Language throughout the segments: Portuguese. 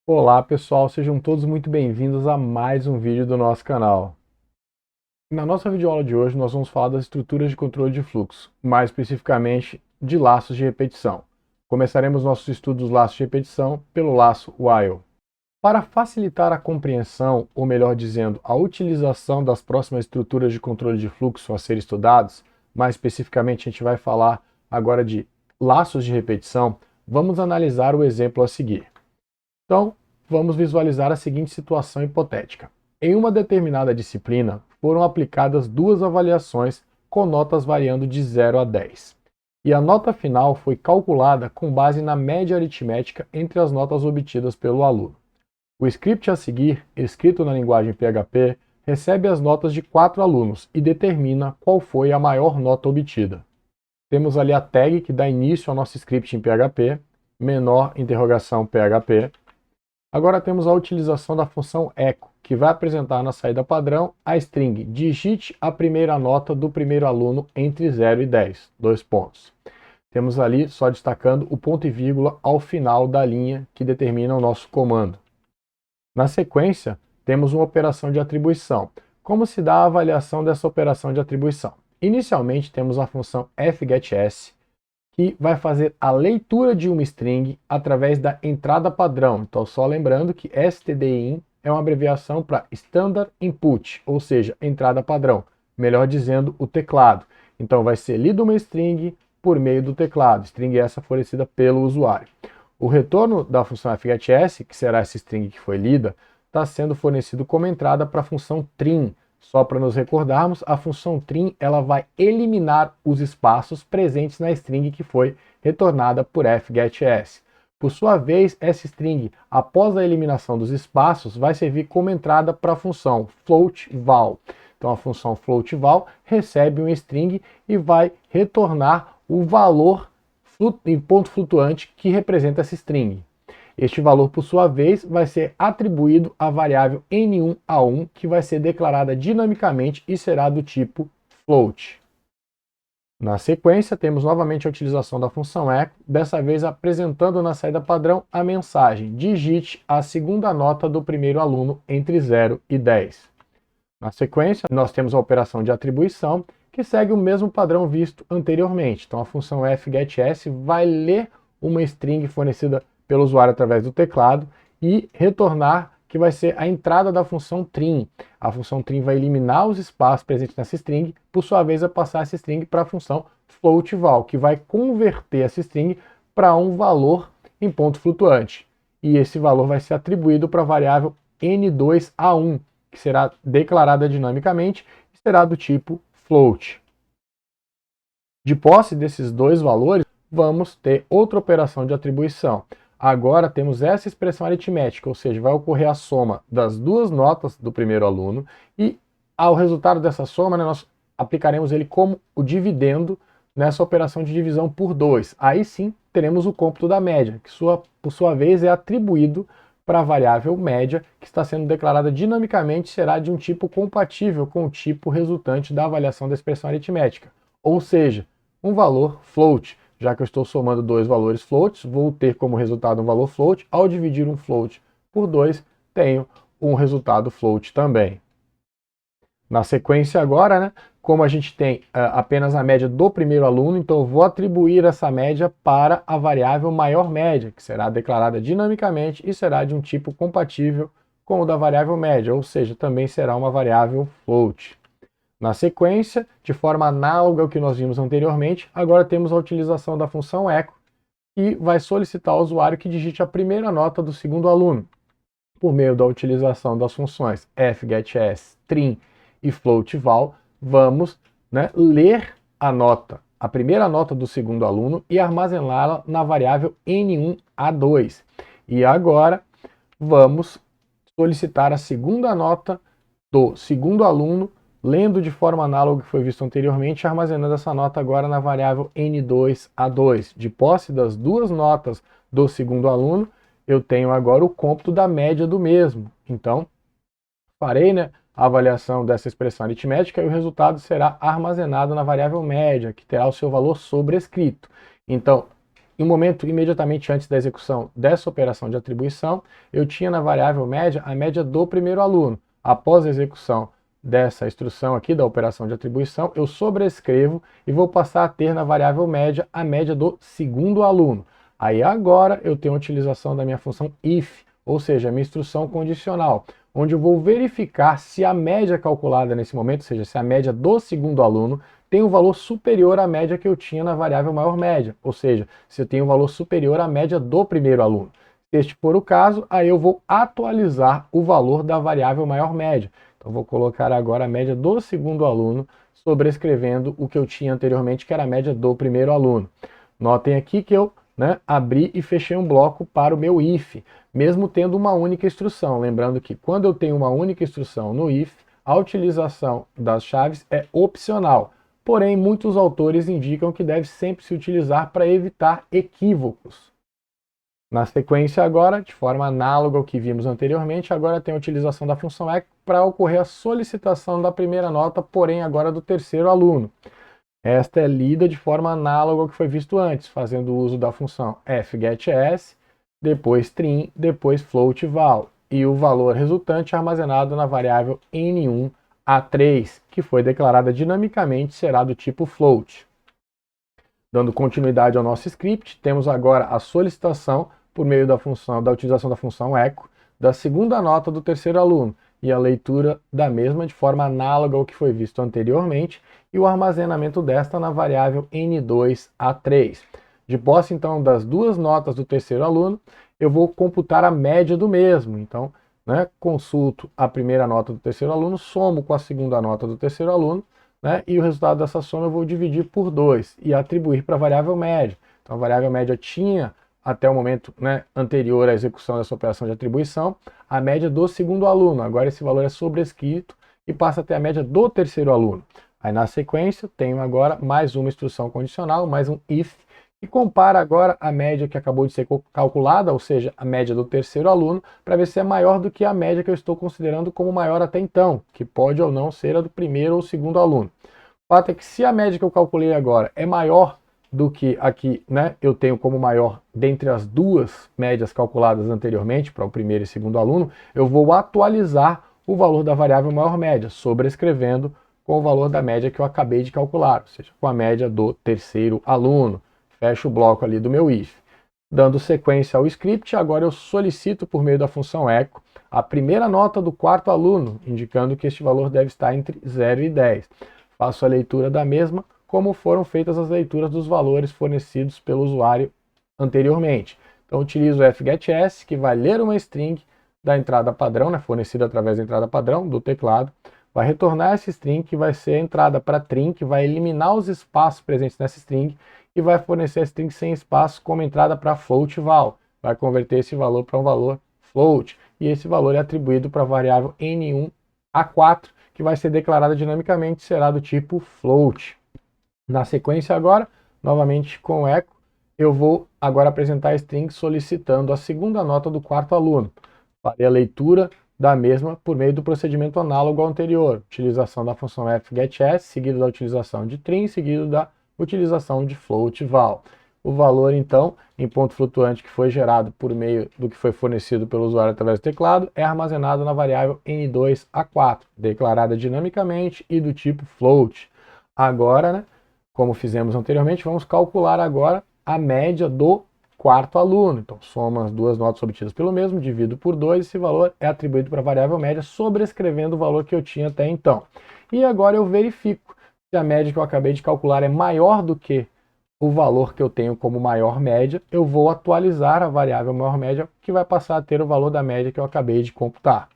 Olá pessoal, sejam todos muito bem-vindos a mais um vídeo do nosso canal. Na nossa videoaula de hoje nós vamos falar das estruturas de controle de fluxo, mais especificamente de laços de repetição. Começaremos nossos estudos dos laços de repetição pelo laço while. Para facilitar a compreensão, ou melhor dizendo, a utilização das próximas estruturas de controle de fluxo a serem estudados, mais especificamente a gente vai falar agora de laços de repetição, vamos analisar o exemplo a seguir. Então, vamos visualizar a seguinte situação hipotética. Em uma determinada disciplina, foram aplicadas duas avaliações com notas variando de 0 a 10. E a nota final foi calculada com base na média aritmética entre as notas obtidas pelo aluno. O script a seguir, escrito na linguagem PHP, recebe as notas de 4 alunos e determina qual foi a maior nota obtida. Temos ali a tag que dá início ao nosso script em PHP, menor interrogação PHP. Agora temos a utilização da função echo, que vai apresentar na saída padrão a string digite a primeira nota do primeiro aluno entre 0 e 10, dois pontos. Temos ali só destacando o ponto e vírgula ao final da linha que determina o nosso comando. Na sequência, temos uma operação de atribuição. Como se dá a avaliação dessa operação de atribuição? Inicialmente temos a função fgetS, que vai fazer a leitura de uma string através da entrada padrão. Então, só lembrando que stdin é uma abreviação para Standard Input, ou seja, entrada padrão, melhor dizendo, o teclado. Então, vai ser lida uma string por meio do teclado, string essa fornecida pelo usuário. O retorno da função fgetS, que será essa string que foi lida, está sendo fornecido como entrada para a função trim. Só para nos recordarmos, a função trim ela vai eliminar os espaços presentes na string que foi retornada por fgetS. Por sua vez, essa string, após a eliminação dos espaços, vai servir como entrada para a função floatVal. Então a função floatVal recebe um string e vai retornar o valor em ponto flutuante que representa essa string. Este valor, por sua vez, vai ser atribuído à variável n1a1, que vai ser declarada dinamicamente e será do tipo float. Na sequência, temos novamente a utilização da função echo, dessa vez apresentando na saída padrão a mensagem digite a segunda nota do primeiro aluno entre 0 e 10. Na sequência, nós temos a operação de atribuição, que segue o mesmo padrão visto anteriormente. Então, a função fgetS vai ler uma string fornecida pelo usuário através do teclado e retornar que vai ser a entrada da função trim. A função trim vai eliminar os espaços presentes nessa string, por sua vez vai passar essa string para a função floatVal, que vai converter essa string para um valor em ponto flutuante. E esse valor vai ser atribuído para a variável n2a1, que será declarada dinamicamente e será do tipo float. De posse desses dois valores, vamos ter outra operação de atribuição. Agora temos essa expressão aritmética, ou seja, vai ocorrer a soma das duas notas do primeiro aluno e ao resultado dessa soma, nós aplicaremos ele como o dividendo nessa operação de divisão por 2. Aí sim teremos o cômputo da média, que por sua vez é atribuído para a variável média, que está sendo declarada dinamicamente, será de um tipo compatível com o tipo resultante da avaliação da expressão aritmética, ou seja, um valor float. Já que eu estou somando dois valores floats, vou ter como resultado um valor float. Ao dividir um float por 2, tenho um resultado float também. Na sequência agora, né, como a gente tem apenas a média do primeiro aluno, então eu vou atribuir essa média para a variável maior média, que será declarada dinamicamente e será de um tipo compatível com o da variável média, ou seja, também será uma variável float. Na sequência, de forma análoga ao que nós vimos anteriormente, agora temos a utilização da função echo, que vai solicitar ao usuário que digite a primeira nota do segundo aluno. Por meio da utilização das funções fgetS, trim e floatVal, vamos ler a nota, a primeira nota do segundo aluno e armazená-la na variável n1a2. E agora vamos solicitar a segunda nota do segundo aluno, lendo de forma análoga ao que foi visto anteriormente, armazenando essa nota agora na variável n2a2. De posse das duas notas do segundo aluno, eu tenho agora o cômputo da média do mesmo. Então, farei a avaliação dessa expressão aritmética e o resultado será armazenado na variável média, que terá o seu valor sobrescrito. Então, em um momento imediatamente antes da execução dessa operação de atribuição, eu tinha na variável média a média do primeiro aluno. Após a execução dessa instrução aqui da operação de atribuição, eu sobrescrevo e vou passar a ter na variável média a média do segundo aluno. Aí agora eu tenho a utilização da minha função if, ou seja, a minha instrução condicional, onde eu vou verificar se a média calculada nesse momento, ou seja, se a média do segundo aluno tem um valor superior à média que eu tinha na variável maior média, ou seja, se eu tenho um valor superior à média do primeiro aluno. Se este for o caso, aí eu vou atualizar o valor da variável maior média. Então vou colocar agora a média do segundo aluno, sobrescrevendo o que eu tinha anteriormente, que era a média do primeiro aluno. Notem aqui que eu abri e fechei um bloco para o meu if, mesmo tendo uma única instrução. Lembrando que quando eu tenho uma única instrução no if, a utilização das chaves é opcional. Porém, muitos autores indicam que deve sempre se utilizar para evitar equívocos. Na sequência agora, de forma análoga ao que vimos anteriormente, agora tem a utilização da função echo para ocorrer a solicitação da primeira nota, porém agora do terceiro aluno. Esta é lida de forma análoga ao que foi visto antes, fazendo uso da função fgetS, depois trim, depois floatVal, e o valor resultante é armazenado na variável N1A3, que foi declarada dinamicamente será do tipo float. Dando continuidade ao nosso script, temos agora a solicitação por meio da utilização da função echo da segunda nota do terceiro aluno e a leitura da mesma de forma análoga ao que foi visto anteriormente e o armazenamento desta na variável N2A3. De posse, então, das duas notas do terceiro aluno, eu vou computar a média do mesmo. Então, consulto a primeira nota do terceiro aluno, somo com a segunda nota do terceiro aluno, e o resultado dessa soma eu vou dividir por 2 e atribuir para a variável média. Então, a variável média tinha, até o momento anterior à execução dessa operação de atribuição, a média do segundo aluno. Agora esse valor é sobrescrito e passa a ter a média do terceiro aluno. Aí na sequência, tenho agora mais uma instrução condicional, mais um if, que compara agora a média que acabou de ser calculada, ou seja, a média do terceiro aluno, para ver se é maior do que a média que eu estou considerando como maior até então, que pode ou não ser a do primeiro ou segundo aluno. O fato é que se a média que eu calculei agora é maior do que aqui, eu tenho como maior dentre as duas médias calculadas anteriormente, para o primeiro e segundo aluno, eu vou atualizar o valor da variável maior média, sobrescrevendo com o valor da média que eu acabei de calcular, ou seja, com a média do terceiro aluno. Fecho o bloco ali do meu if. Dando sequência ao script, agora eu solicito por meio da função echo a primeira nota do quarto aluno, indicando que este valor deve estar entre 0 e 10. Faço a leitura da mesma, como foram feitas as leituras dos valores fornecidos pelo usuário anteriormente. Então utilizo o fgetS, que vai ler uma string da entrada padrão, fornecida através da entrada padrão do teclado, vai retornar essa string, que vai ser a entrada para trim, que vai eliminar os espaços presentes nessa string, e vai fornecer a string sem espaço como entrada para floatVal. Vai converter esse valor para um valor float, e esse valor é atribuído para a variável N1A4, que vai ser declarada dinamicamente, será do tipo float. Na sequência agora, novamente com echo, eu vou agora apresentar a string solicitando a segunda nota do quarto aluno. Farei a leitura da mesma por meio do procedimento análogo ao anterior, utilização da função fgetS, seguido da utilização de trim, seguido da utilização de floatVal. O valor, então, em ponto flutuante que foi gerado por meio do que foi fornecido pelo usuário através do teclado, é armazenado na variável N2A4, declarada dinamicamente e do tipo float. Agora, como fizemos anteriormente, vamos calcular agora a média do quarto aluno. Então, somo as duas notas obtidas pelo mesmo, divido por 2, esse valor é atribuído para a variável média, sobrescrevendo o valor que eu tinha até então. E agora eu verifico se a média que eu acabei de calcular é maior do que o valor que eu tenho como maior média, eu vou atualizar a variável maior média, que vai passar a ter o valor da média que eu acabei de computar.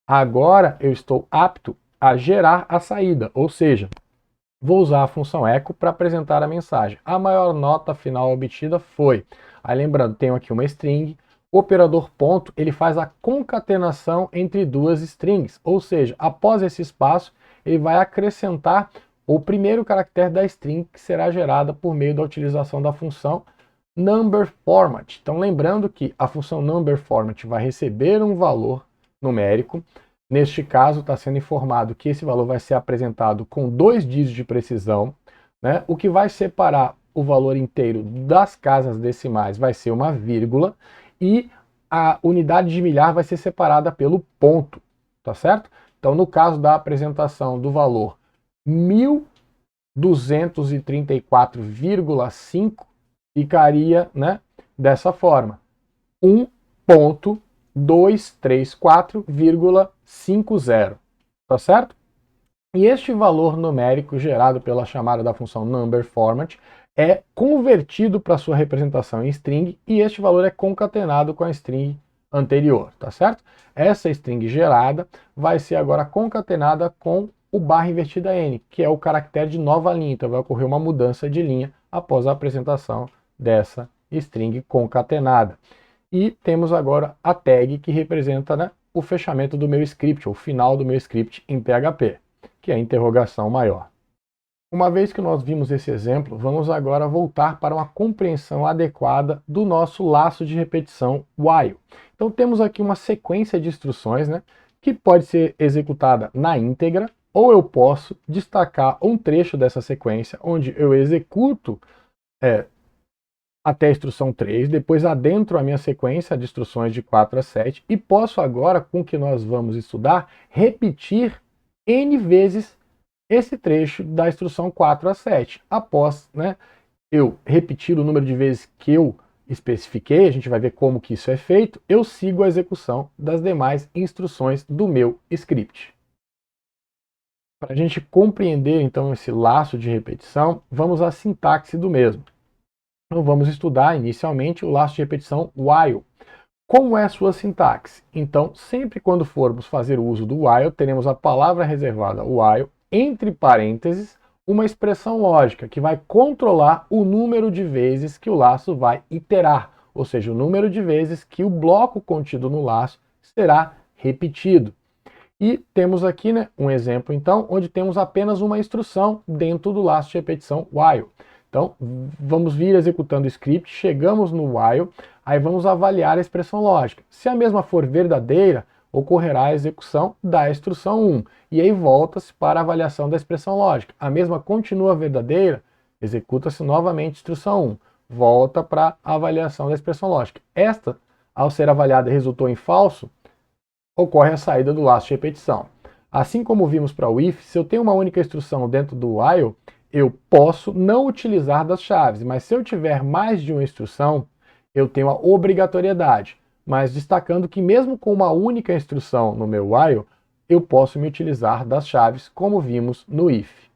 Agora eu estou apto a gerar a saída, ou seja, vou usar a função echo para apresentar a mensagem. A maior nota final obtida foi. Aí lembrando, tenho aqui uma string, o operador ponto, ele faz a concatenação entre duas strings, ou seja, após esse espaço, ele vai acrescentar o primeiro caractere da string, que será gerada por meio da utilização da função numberFormat. Então lembrando que a função numberFormat vai receber um valor numérico. Neste caso, está sendo informado que esse valor vai ser apresentado com 2 dígitos de precisão, o que vai separar o valor inteiro das casas decimais vai ser uma vírgula e a unidade de milhar vai ser separada pelo ponto, tá certo? Então, no caso da apresentação do valor 1234,5, ficaria, né, dessa forma: 1.234,50, tá certo? E este valor numérico gerado pela chamada da função numberFormat é convertido para sua representação em string e este valor é concatenado com a string anterior, tá certo? Essa string gerada vai ser agora concatenada com o barra invertida n, que é o caractere de nova linha, então vai ocorrer uma mudança de linha após a apresentação dessa string concatenada. E temos agora a tag que representa, né, o fechamento do meu script, o final do meu script em PHP, que é a interrogação maior. Uma vez que nós vimos esse exemplo, vamos agora voltar para uma compreensão adequada do nosso laço de repetição while. Então temos aqui uma sequência de instruções, né, que pode ser executada na íntegra, ou eu posso destacar um trecho dessa sequência, onde eu executo até a instrução 3, depois adentro a minha sequência de instruções de 4 a 7, e posso agora, com o que nós vamos estudar, repetir N vezes esse trecho da instrução 4 a 7. Após, né, eu repetir o número de vezes que eu especifiquei, a gente vai ver como que isso é feito, eu sigo a execução das demais instruções do meu script. Para a gente compreender, então, esse laço de repetição, vamos à sintaxe do mesmo. Então, vamos estudar inicialmente o laço de repetição while. Como é a sua sintaxe? Então, sempre quando formos fazer o uso do while, teremos a palavra reservada while, entre parênteses, uma expressão lógica que vai controlar o número de vezes que o laço vai iterar, ou seja, o número de vezes que o bloco contido no laço será repetido. E temos aqui, né, um exemplo, então, onde temos apenas uma instrução dentro do laço de repetição while. Então, vamos vir executando o script, chegamos no while, aí vamos avaliar a expressão lógica. Se a mesma for verdadeira, ocorrerá a execução da instrução 1, e aí volta-se para a avaliação da expressão lógica. A mesma continua verdadeira, executa-se novamente a instrução 1, volta para a avaliação da expressão lógica. Esta, ao ser avaliada e resultou em falso, ocorre a saída do laço de repetição. Assim como vimos para o if, se eu tenho uma única instrução dentro do while, eu posso não utilizar das chaves, mas se eu tiver mais de uma instrução, eu tenho a obrigatoriedade. Mas destacando que mesmo com uma única instrução no meu while, eu posso me utilizar das chaves, como vimos no if.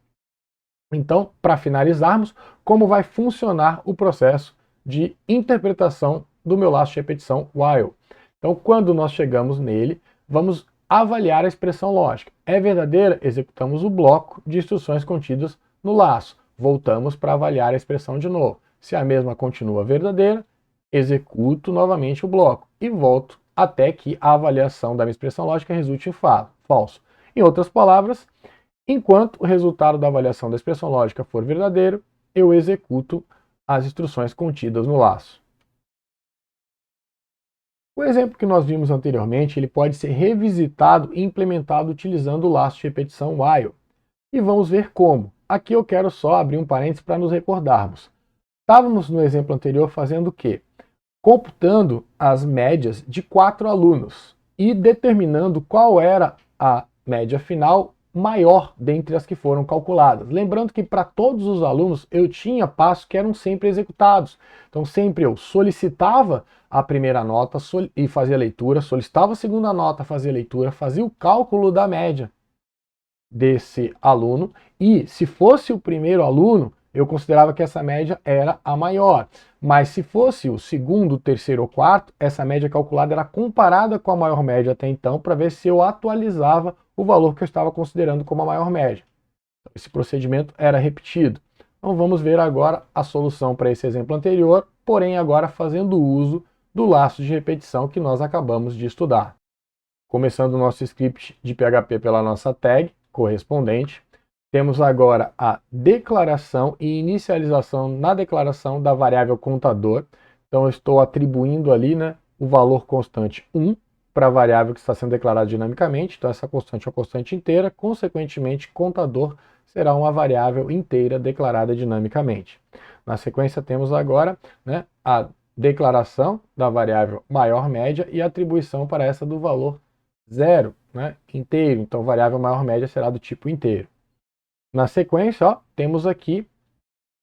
Então, para finalizarmos, como vai funcionar o processo de interpretação do meu laço de repetição while? Então, quando nós chegamos nele, vamos avaliar a expressão lógica. É verdadeira? Executamos o bloco de instruções contidas no laço. Voltamos para avaliar a expressão de novo. Se a mesma continua verdadeira, executo novamente o bloco e volto até que a avaliação da minha expressão lógica resulte em falso. Em outras palavras, enquanto o resultado da avaliação da expressão lógica for verdadeiro, eu executo as instruções contidas no laço. O exemplo que nós vimos anteriormente, ele pode ser revisitado e implementado utilizando o laço de repetição while. E vamos ver como. Aqui eu quero só abrir um parênteses para nos recordarmos. Estávamos no exemplo anterior fazendo o quê? Computando as médias de 4 alunos e determinando qual era a média final maior dentre as que foram calculadas. Lembrando que para todos os alunos eu tinha passos que eram sempre executados. Então sempre eu solicitava a primeira nota e fazia a leitura, solicitava a segunda nota, fazia a leitura, fazia o cálculo da média desse aluno e se fosse o primeiro aluno, eu considerava que essa média era a maior. Mas se fosse o segundo, terceiro ou quarto, essa média calculada era comparada com a maior média até então para ver se eu atualizava o valor que eu estava considerando como a maior média. Esse procedimento era repetido. Então vamos ver agora a solução para esse exemplo anterior, porém agora fazendo uso do laço de repetição que nós acabamos de estudar. Começando o nosso script de PHP pela nossa tag correspondente, temos agora a declaração e inicialização na declaração da variável contador. Então eu estou atribuindo ali, né, o valor constante 1 para a variável que está sendo declarada dinamicamente, então essa constante é uma constante inteira, consequentemente, contador será uma variável inteira declarada dinamicamente. Na sequência, temos agora, né, a declaração da variável maior média e a atribuição para essa do valor zero, né, inteiro. Então, variável maior média será do tipo inteiro. Na sequência, ó, temos aqui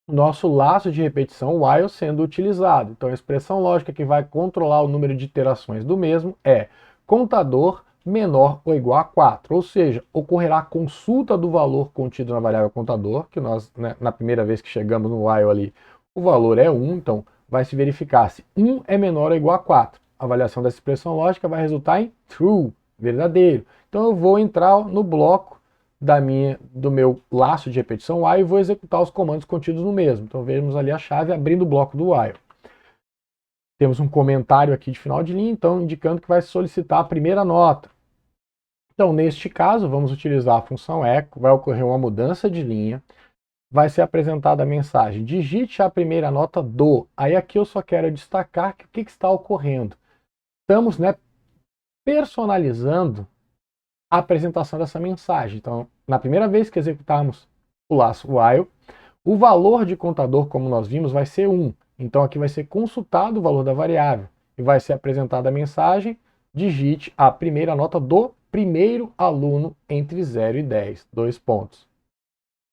o nosso laço de repetição while sendo utilizado. Então, a expressão lógica que vai controlar o número de iterações do mesmo é contador menor ou igual a 4, ou seja, ocorrerá a consulta do valor contido na variável contador, que nós, né, na primeira vez que chegamos no while ali, o valor é 1, então vai se verificar se 1 é menor ou igual a 4. A avaliação dessa expressão lógica vai resultar em true, verdadeiro. Então eu vou entrar no bloco do meu laço de repetição while e vou executar os comandos contidos no mesmo. Então vemos ali a chave abrindo o bloco do while. Temos um comentário aqui de final de linha, então indicando que vai solicitar a primeira nota. Então, neste caso, vamos utilizar a função echo, vai ocorrer uma mudança de linha, vai ser apresentada a mensagem, digite a primeira nota do. Aí aqui eu só quero destacar que o que está ocorrendo. Estamos, né, personalizando a apresentação dessa mensagem. Então, na primeira vez que executarmos o laço while, o valor de contador, como nós vimos, vai ser 1. Então aqui vai ser consultado o valor da variável e vai ser apresentada a mensagem, digite a primeira nota do primeiro aluno entre 0 e 10, 2 pontos.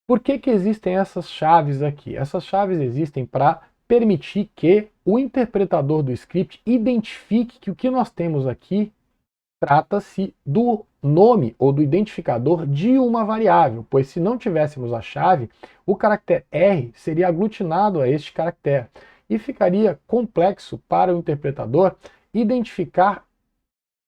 Por que existem essas chaves aqui? Essas chaves existem para permitir que o interpretador do script identifique que o que nós temos aqui trata-se do nome ou do identificador de uma variável, pois se não tivéssemos a chave, o caractere R seria aglutinado a este caractere e ficaria complexo para o interpretador identificar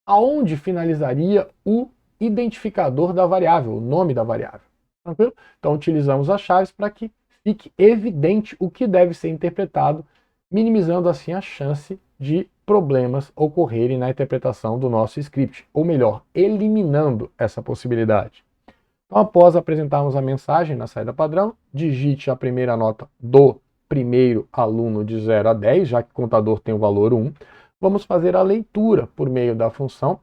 aonde finalizaria o identificador da variável, o nome da variável. Tranquilo? Então utilizamos as chaves para que fique evidente o que deve ser interpretado, minimizando assim a chance de problemas ocorrerem na interpretação do nosso script, ou melhor, eliminando essa possibilidade. Então, após apresentarmos a mensagem na saída padrão, digite a primeira nota do primeiro aluno de 0 a 10, já que o contador tem o valor 1. Vamos fazer a leitura por meio da função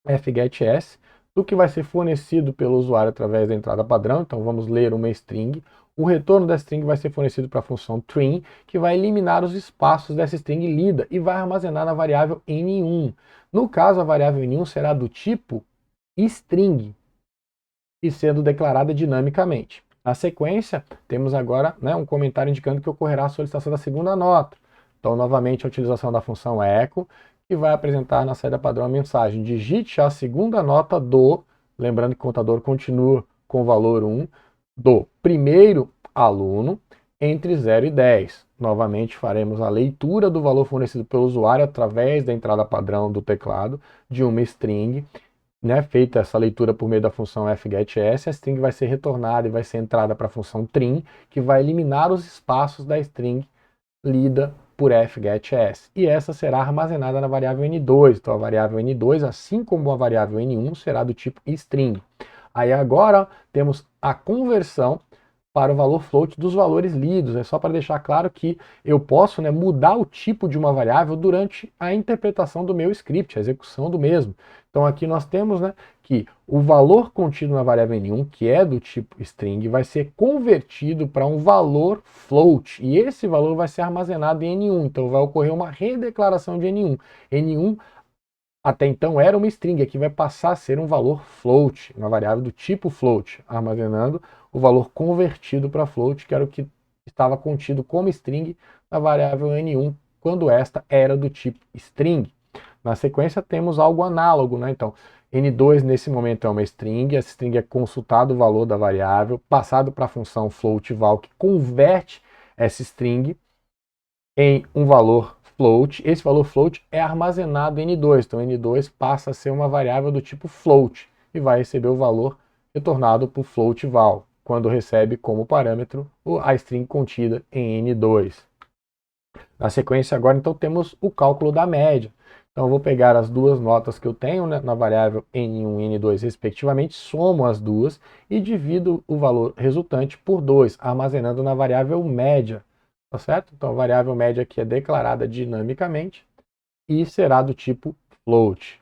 fgetS do que vai ser fornecido pelo usuário através da entrada padrão. Então vamos ler uma string. O retorno da string vai ser fornecido para a função trim, que vai eliminar os espaços dessa string lida e vai armazenar na variável n1. No caso, a variável n1 será do tipo string e sendo declarada dinamicamente. Na sequência, temos agora, né, um comentário indicando que ocorrerá a solicitação da segunda nota. Então, novamente, a utilização da função echo, que vai apresentar na saída padrão a mensagem: digite a segunda nota do, lembrando que o contador continua com o valor 1, do primeiro aluno entre 0 e 10. Novamente faremos a leitura do valor fornecido pelo usuário através da entrada padrão do teclado de uma string, né, feita essa leitura por meio da função fgetS, a string vai ser retornada e vai ser entrada para a função trim, que vai eliminar os espaços da string lida por fgetS. E essa será armazenada na variável n2. Então a variável n2, assim como a variável n1, será do tipo string. Aí agora temos a conversão para o valor float dos valores lidos. É só para deixar claro que eu posso, né, mudar o tipo de uma variável durante a interpretação do meu script, a execução do mesmo. Então aqui nós temos, né, que o valor contido na variável n1, que é do tipo string, vai ser convertido para um valor float. E esse valor vai ser armazenado em n1. Então vai ocorrer uma redeclaração de n1. n1 até então era uma string, aqui vai passar a ser um valor float, uma variável do tipo float, armazenando o valor convertido para float, que era o que estava contido como string na variável n1, quando esta era do tipo string. Na sequência temos algo análogo, né? Então, n2 nesse momento é uma string, essa string é consultado o valor da variável, passado para a função float_val, que converte essa string em um valor float. Esse valor float é armazenado em n2, então n2 passa a ser uma variável do tipo float e vai receber o valor retornado por float_val, quando recebe como parâmetro a string contida em n2. Na sequência agora, então, temos o cálculo da média. Então eu vou pegar as duas notas que eu tenho, né, na variável n1 e n2 respectivamente, somo as duas e divido o valor resultante por 2, armazenando na variável média. Tá certo? Então a variável média aqui é declarada dinamicamente e será do tipo float.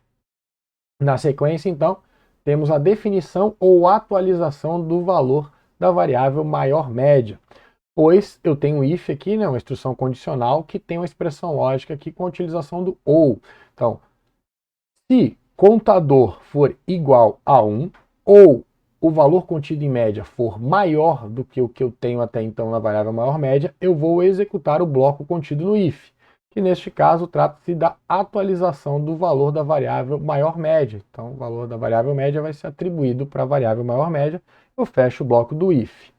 Na sequência, então, temos a definição ou atualização do valor da variável maior-média, pois eu tenho if aqui, né, uma instrução condicional, que tem uma expressão lógica aqui com a utilização do ou. Então, se contador for igual a 1, ou o valor contido em média for maior do que o que eu tenho até então na variável maior-média, eu vou executar o bloco contido no if, que neste caso trata-se da atualização do valor da variável maior-média. Então, o valor da variável média vai ser atribuído para a variável maior-média. Eu fecho o bloco do if.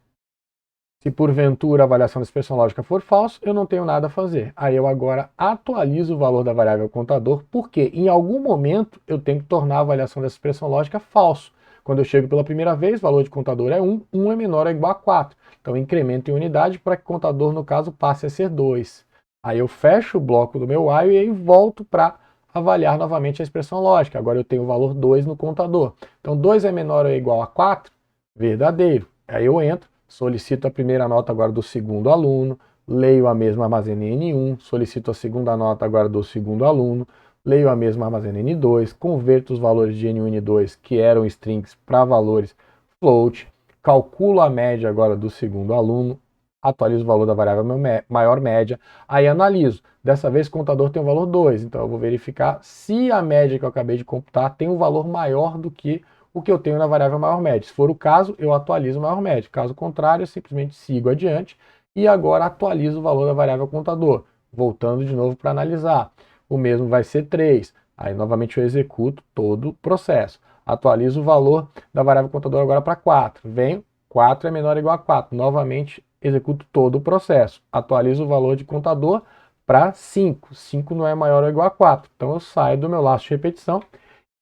Se porventura a avaliação da expressão lógica for falso, eu não tenho nada a fazer. Aí eu agora atualizo o valor da variável contador, porque em algum momento eu tenho que tornar a avaliação dessa expressão lógica falso. Quando eu chego pela primeira vez, o valor de contador é 1, 1 é menor ou igual a 4. Então eu incremento em unidade para que o contador, no caso, passe a ser 2. Aí eu fecho o bloco do meu while e aí volto para avaliar novamente a expressão lógica. Agora eu tenho o valor 2 no contador. Então 2 é menor ou igual a 4? Verdadeiro. Aí eu entro, solicito a primeira nota agora do segundo aluno, leio a mesma armazena em N1, solicito a segunda nota agora do segundo aluno, leio a mesma armazena em N2, converto os valores de N1 e N2, que eram strings, para valores float, calculo a média agora do segundo aluno, atualizo o valor da variável maior média, aí analiso. Dessa vez o contador tem o valor 2, então eu vou verificar se a média que eu acabei de computar tem um valor maior do que o que eu tenho na variável maior-média. Se for o caso, eu atualizo o maior-média. Caso contrário, eu simplesmente sigo adiante e agora atualizo o valor da variável contador. Voltando de novo para analisar. O mesmo vai ser 3. Aí, novamente, eu executo todo o processo. Atualizo o valor da variável contador agora para 4. Venho, 4 é menor ou igual a 4. Novamente, executo todo o processo. Atualizo o valor de contador para 5. 5 não é maior ou igual a 4. Então, eu saio do meu laço de repetição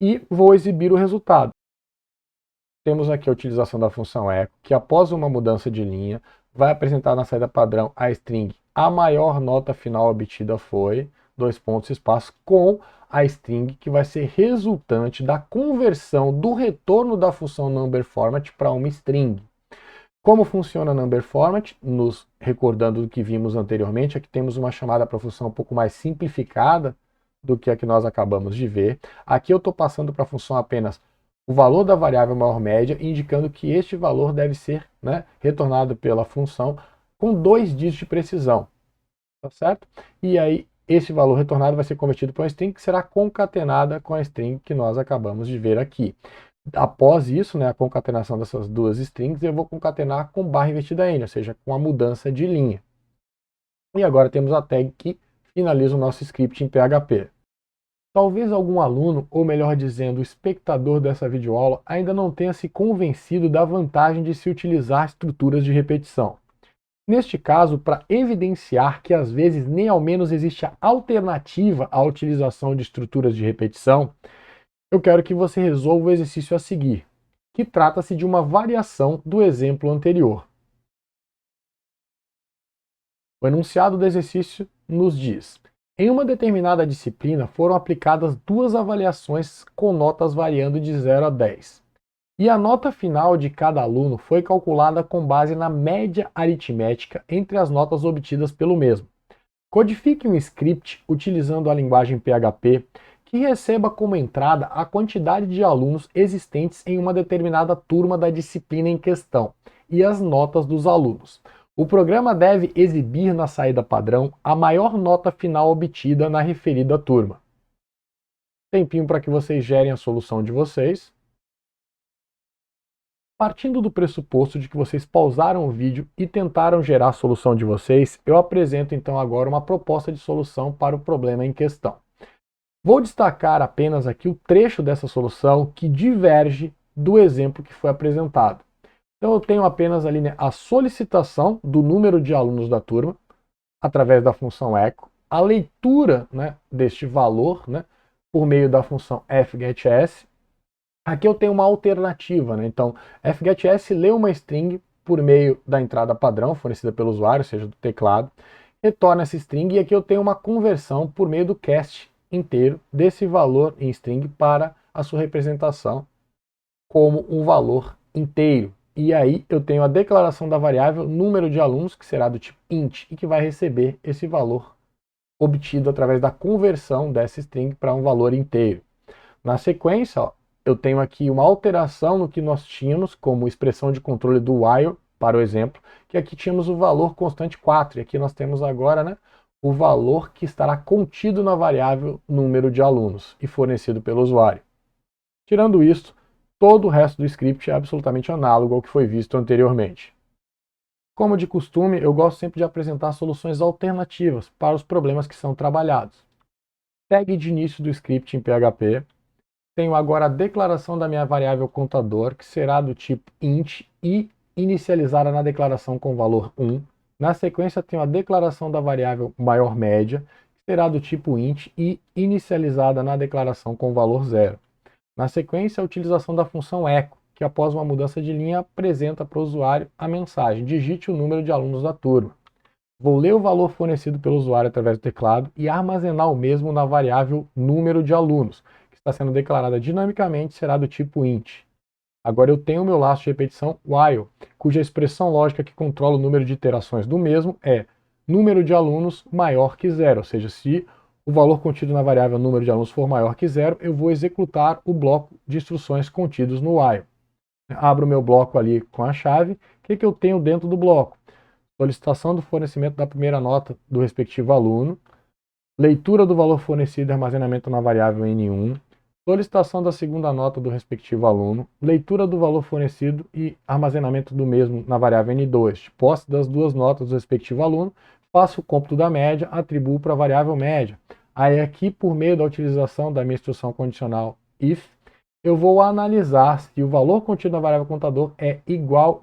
e vou exibir o resultado. Temos aqui a utilização da função echo, que após uma mudança de linha, vai apresentar na saída padrão a string a maior nota final obtida foi, dois pontos espaço, com a string que vai ser resultante da conversão do retorno da função numberFormat para uma string. Como funciona numberFormat? Nos recordando do que vimos anteriormente, aqui temos uma chamada para a função um pouco mais simplificada do que a que nós acabamos de ver. Aqui eu estou passando para a função apenas o valor da variável maior-média, indicando que este valor deve ser, né, retornado pela função com 2 dígitos de precisão, tá certo? E aí esse valor retornado vai ser convertido para uma string que será concatenada com a string que nós acabamos de ver aqui. Após isso, né, a concatenação dessas duas strings, eu vou concatenar com barra invertida n, ou seja, com a mudança de linha. E agora temos a tag que finaliza o nosso script em PHP. Talvez algum aluno, ou melhor dizendo, o espectador dessa videoaula, ainda não tenha se convencido da vantagem de se utilizar estruturas de repetição. Neste caso, para evidenciar que às vezes nem ao menos existe a alternativa à utilização de estruturas de repetição, eu quero que você resolva o exercício a seguir, que trata-se de uma variação do exemplo anterior. O enunciado do exercício nos diz: em uma determinada disciplina foram aplicadas 2 avaliações com notas variando de 0 a 10. E a nota final de cada aluno foi calculada com base na média aritmética entre as notas obtidas pelo mesmo. Codifique um script utilizando a linguagem PHP que receba como entrada a quantidade de alunos existentes em uma determinada turma da disciplina em questão e as notas dos alunos. O programa deve exibir na saída padrão a maior nota final obtida na referida turma. Tempinho para que vocês gerem a solução de vocês. Partindo do pressuposto de que vocês pausaram o vídeo e tentaram gerar a solução de vocês, eu apresento então agora uma proposta de solução para o problema em questão. Vou destacar apenas aqui o trecho dessa solução que diverge do exemplo que foi apresentado. Então eu tenho apenas ali, né, a solicitação do número de alunos da turma, através da função echo, a leitura, né, deste valor, né, por meio da função fgetS. Aqui eu tenho uma alternativa, né? Então fgetS lê uma string por meio da entrada padrão fornecida pelo usuário, ou seja, do teclado, retorna essa string e aqui eu tenho uma conversão por meio do cast inteiro desse valor em string para a sua representação como um valor inteiro. E aí eu tenho a declaração da variável número de alunos, que será do tipo int, e que vai receber esse valor obtido através da conversão dessa string para um valor inteiro. Na sequência, ó, eu tenho aqui uma alteração no que nós tínhamos como expressão de controle do while, para o exemplo, que aqui tínhamos o valor constante 4, e aqui nós temos agora, né, o valor que estará contido na variável número de alunos e fornecido pelo usuário. Tirando isso, todo o resto do script é absolutamente análogo ao que foi visto anteriormente. Como de costume, eu gosto sempre de apresentar soluções alternativas para os problemas que são trabalhados. Tag de início do script em PHP. Tenho agora a declaração da minha variável contador, que será do tipo int e inicializada na declaração com o valor 1. Na sequência, tenho a declaração da variável maior-média, que será do tipo int e inicializada na declaração com o valor 0. Na sequência, a utilização da função echo, que após uma mudança de linha apresenta para o usuário a mensagem: digite o número de alunos da turma. Vou ler o valor fornecido pelo usuário através do teclado e armazenar o mesmo na variável número de alunos, que está sendo declarada dinamicamente, será do tipo int. Agora eu tenho o meu laço de repetição while, cuja expressão lógica que controla o número de iterações do mesmo é número de alunos maior que 0, ou seja, se o valor contido na variável número de alunos for maior que 0, eu vou executar o bloco de instruções contidos no while. Abro o meu bloco ali com a chave. O que eu tenho dentro do bloco? Solicitação do fornecimento da primeira nota do respectivo aluno, leitura do valor fornecido e armazenamento na variável N1, solicitação da segunda nota do respectivo aluno, leitura do valor fornecido e armazenamento do mesmo na variável N2, posse das duas notas do respectivo aluno, faço o cômputo da média, atribuo para a variável média. Aí aqui, por meio da utilização da minha instrução condicional if, eu vou analisar se o valor contido na variável contador é igual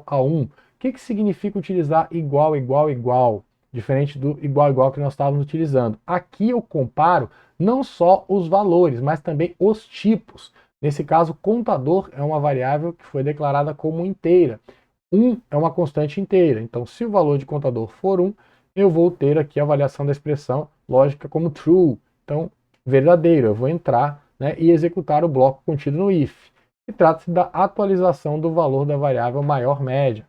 a 1. O que significa utilizar igual, diferente do igual que nós estávamos utilizando? Aqui eu comparo não só os valores, mas também os tipos. Nesse caso, contador é uma variável que foi declarada como inteira. 1 é uma constante inteira. Então, se o valor de contador for 1, eu vou ter aqui a avaliação da expressão lógica como true. Então, verdadeiro. Eu vou entrar, né, e executar o bloco contido no if. E trata-se da atualização do valor da variável maior-média.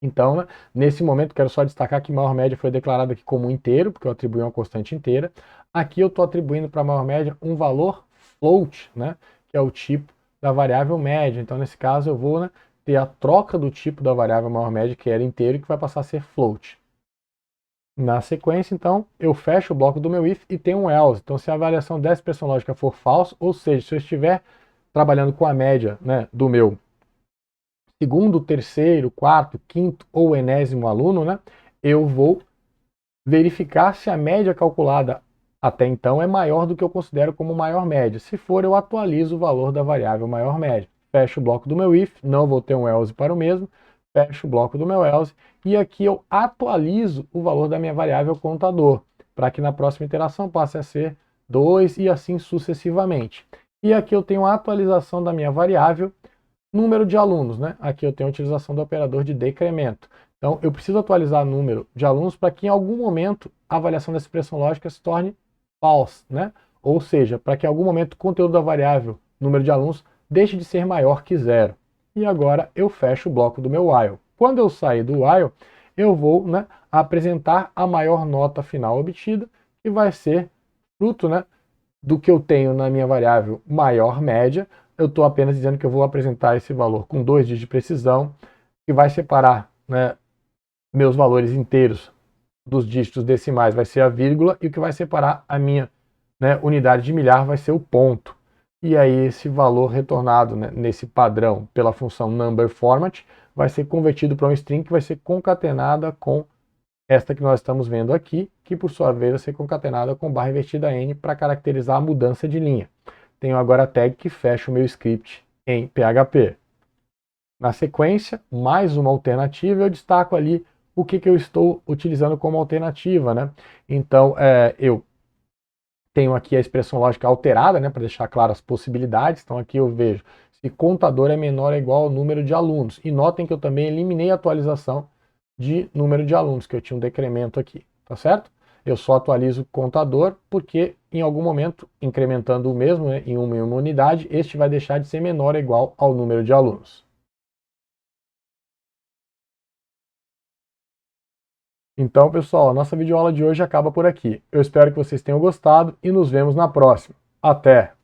Então, né, nesse momento, quero só destacar que maior-média foi declarada aqui como inteiro, porque eu atribuí uma constante inteira. Aqui eu estou atribuindo para a maior-média um valor float, né, que é o tipo da variável média. Então, nesse caso, eu vou, né, ter a troca do tipo da variável maior-média, que era inteiro, que vai passar a ser float. Na sequência, então, eu fecho o bloco do meu if e tenho um else. Então, se a avaliação dessa expressão lógica for false, ou seja, se eu estiver trabalhando com a média, né, do meu segundo, terceiro, quarto, quinto ou enésimo aluno, né, eu vou verificar se a média calculada até então é maior do que eu considero como maior média. Se for, eu atualizo o valor da variável maior média. Fecho o bloco do meu if, não vou ter um else para o mesmo, fecho o bloco do meu else e aqui eu atualizo o valor da minha variável contador, para que na próxima iteração passe a ser 2 e assim sucessivamente. E aqui eu tenho a atualização da minha variável número de alunos, né? Aqui eu tenho a utilização do operador de decremento. Então, eu preciso atualizar o número de alunos para que em algum momento a avaliação dessa expressão lógica se torne false, né? Ou seja, para que em algum momento o conteúdo da variável número de alunos deixe de ser maior que 0. E agora eu fecho o bloco do meu while. Quando eu sair do while, eu vou, né, apresentar a maior nota final obtida, que vai ser fruto, né, do que eu tenho na minha variável maior média. Eu estou apenas dizendo que eu vou apresentar esse valor com 2 dígitos de precisão, que vai separar, né, meus valores inteiros dos dígitos decimais vai ser a vírgula, e o que vai separar a minha, né, unidade de milhar vai ser o ponto. E aí esse valor retornado, né, nesse padrão pela função number format vai ser convertido para um string que vai ser concatenada com esta que nós estamos vendo aqui, que por sua vez vai ser concatenada com barra invertida n para caracterizar a mudança de linha. Tenho agora a tag que fecha o meu script em PHP. Na sequência, mais uma alternativa, eu destaco ali o que eu estou utilizando como alternativa, né? Então, eu tenho aqui a expressão lógica alterada, né, para deixar claras as possibilidades. Então, aqui eu vejo se contador é menor ou igual ao número de alunos. E notem que eu também eliminei a atualização de número de alunos, que eu tinha um decremento aqui, tá certo? Eu só atualizo o contador porque em algum momento, incrementando o mesmo, né, em uma unidade, este vai deixar de ser menor ou igual ao número de alunos. Então, pessoal, a nossa videoaula de hoje acaba por aqui. Eu espero que vocês tenham gostado e nos vemos na próxima. Até!